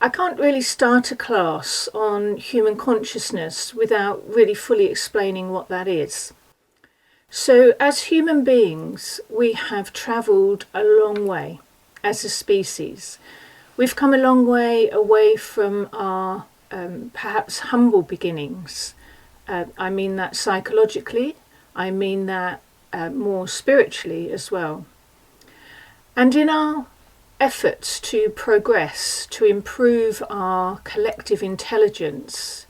I can't really start a class on human consciousness without really fully explaining what that is. So as human beings, we have travelled a long way as a species. We've come a long way away from our perhaps humble beginnings. I mean that psychologically, I mean that more spiritually as well. And in our efforts to progress, to improve our collective intelligence,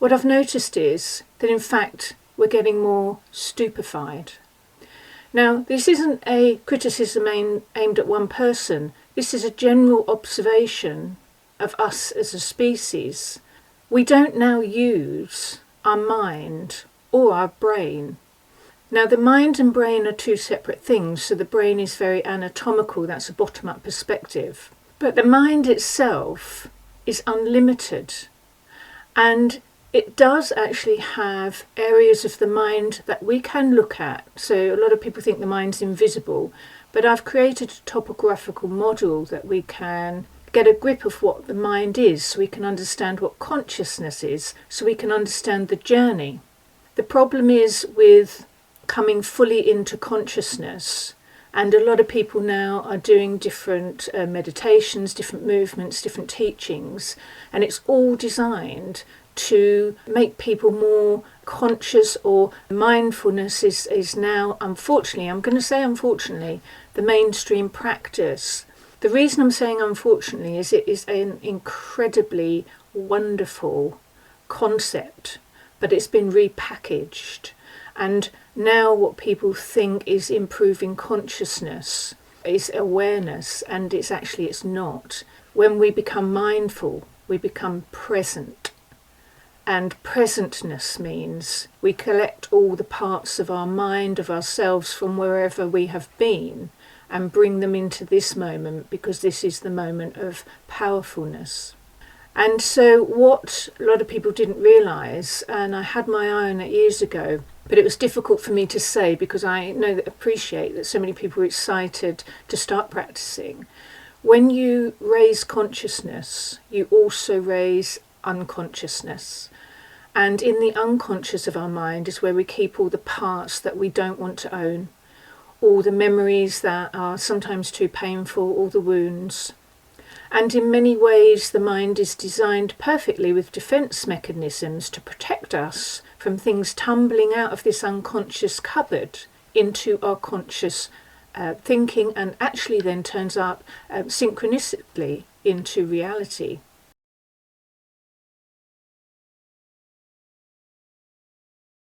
what I've noticed is that in fact we're getting more stupefied. Now, this isn't a criticism aimed at one person. This is a general observation of us as a species. We don't now use our mind or our brain. Now, the mind and brain are two separate things, so the brain is very anatomical, that's a bottom-up perspective. But the mind itself is unlimited, and it does actually have areas of the mind that we can look at. So a lot of people think the mind's invisible, but I've created a topographical model that we can get a grip of what the mind is, so we can understand what consciousness is, so we can understand the journey. The problem is with coming fully into consciousness, and a lot of people now are doing different meditations, different movements, different teachings, and it's all designed to make people more conscious, or mindfulness is now, unfortunately, I'm going to say unfortunately, the mainstream practice. The reason I'm saying unfortunately is it is an incredibly wonderful concept, but it's been repackaged. And now what people think is improving consciousness is awareness, and it's not. When we become mindful, we become present. And presentness means we collect all the parts of our mind, of ourselves, from wherever we have been, and bring them into this moment, because this is the moment of powerfulness. And so what a lot of people didn't realise, and I had my eye on it years ago, but it was difficult for me to say because I appreciate that so many people are excited to start practicing. When you raise consciousness, you also raise unconsciousness. And in the unconscious of our mind is where we keep all the parts that we don't want to own, all the memories that are sometimes too painful, all the wounds. And in many ways the mind is designed perfectly with defence mechanisms to protect us from things tumbling out of this unconscious cupboard into our conscious thinking, and actually then turns up synchronistically into reality.